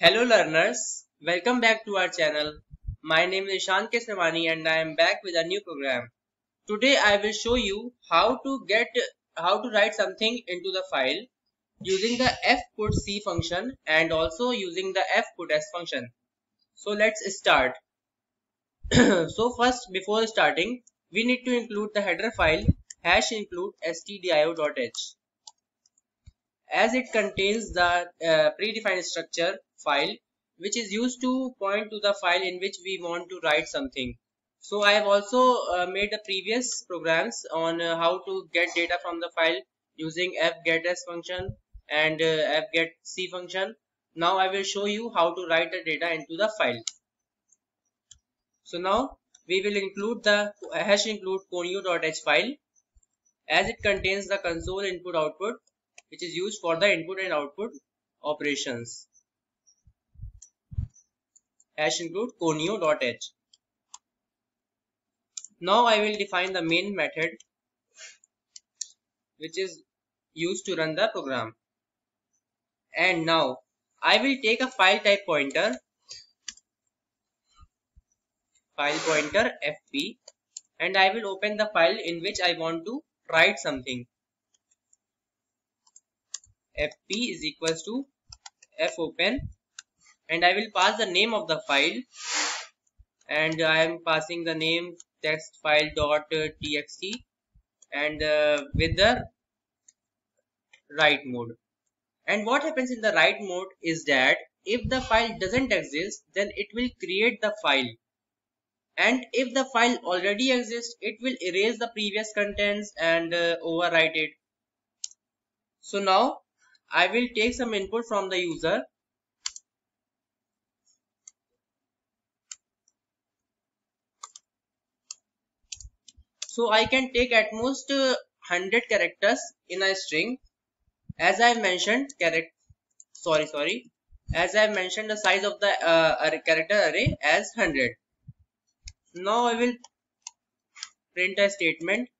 Hello learners, welcome back to our channel. My name is Ishan Kesarwani and I am back with a new program. Today I will show you how to write something into the file using the fputc function and also using the fputs function. So let's start. So first, before starting, we need to include the header file #include stdio.h as it contains the predefined structure file which is used to point to the file in which we want to write something. So I have also made the previous programs on how to get data from the file using fgetS function and fgetC function. Now I will show you how to write the data into the file. So now we will include the #include conio.h file as it contains the console input output which is used for the input and output operations. #include conio.h. Now I will define the main method which is used to run the program. And now I will take a file type pointer fp, and I will open the file in which I want to write something. fp is equals to fopen, and I will pass the name of the file, and I am passing the name text file.txt and with the write mode. And what happens in the write mode is that if the file doesn't exist, then it will create the file, and if the file already exists, it will erase the previous contents and overwrite it. So now I will take some input from the user. So I can take at most 100 characters in a string. As I have mentioned, as I have mentioned the size of the character array as 100. Now I will print a statement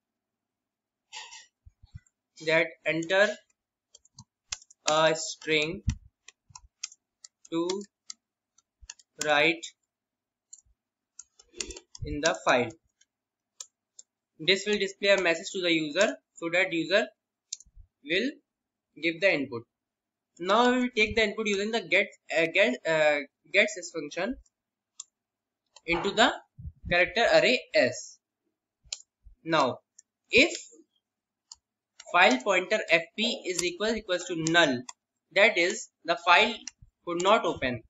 that enter a string to write in the file. This will display a message to the user so that user will give the input. Now we will take the input using the getSys function into the character array s. Now if file pointer fp is equals to null, that is the file could not open,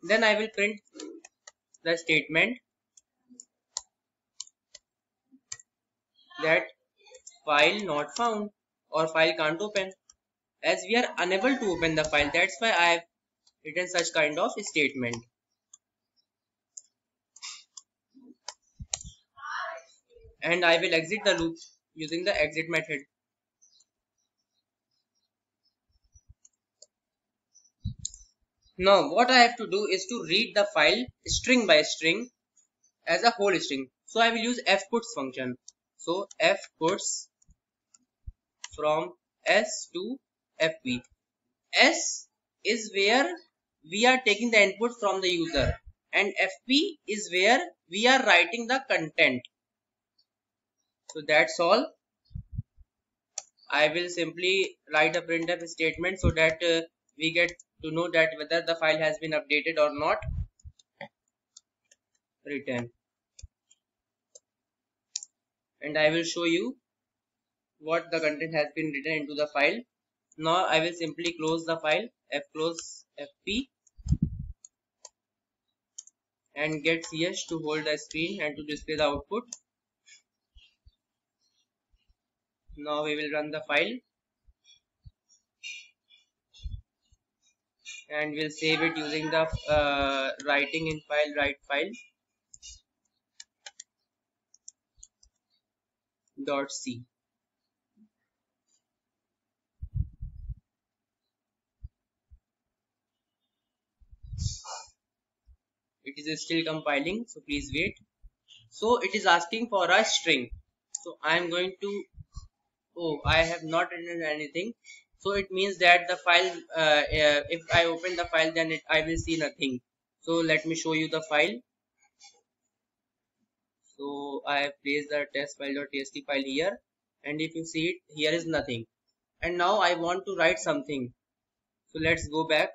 then I will print the statement that file not found or file can't open, as we are unable to open the file. That's why I have written such kind of statement. And I will exit the loop using the exit method. Now what I have to do is to read the file string by string as a whole string. So I will use fputs function. So fputs from s to fp. S is where we are taking the input from the user, and fp is where we are writing the content. So that's all. I will simply write a printf statement so that we get to know that whether the file has been updated or not. Return. And I will show you what the content has been written into the file. Now I will simply close the file, fclose fp, and get ch to hold the screen and to display the output. Now we will run the file and we'll save it using the writing in file write file .c. It is still compiling, so please wait. So it is asking for a string. So I am going to, I have not written anything. So it means that the file, if I open the file, then I will see nothing. So let me show you the file. So I have placed the test file.txt file here, and if you see it, here is nothing. And now I want to write something. So let's go back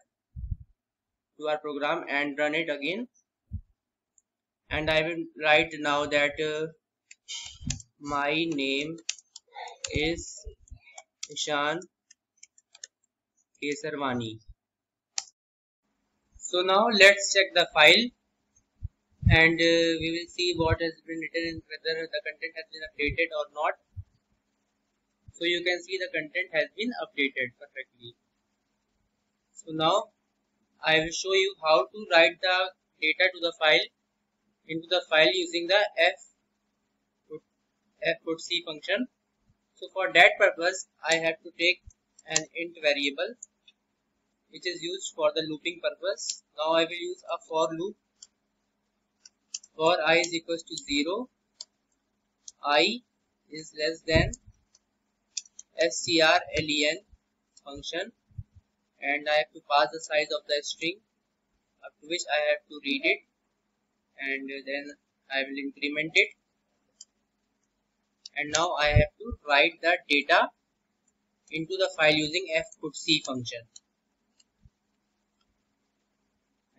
to our program and run it again. And I will write now that my name is Ishan Kesarwani. So now let's check the file, and we will see what has been written and whether the content has been updated or not. So you can see the content has been updated perfectly. So now I will show you how to write the data to the file into the file using the fputc function. So for that purpose, I have to take an int variable which is used for the looping purpose. Now I will use a for loop. For I is equals to 0, I is less than strlen function, and I have to pass the size of the string up to which I have to read it, and then I will increment it, and now I have to write the data into the file using fputc function.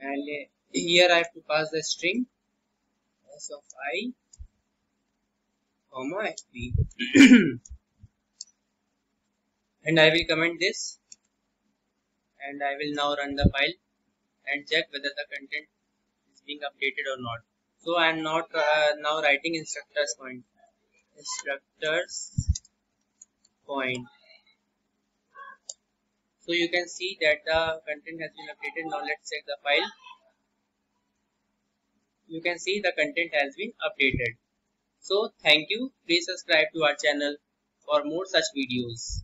And here I have to pass the string s of I comma fp and I will comment this, and I will now run the file and check whether the content is being updated or not. So I am not now writing instructors point. So you can see that the content has been updated. Now let's check the file. You can see the content has been updated. So thank you. Please subscribe to our channel for more such videos.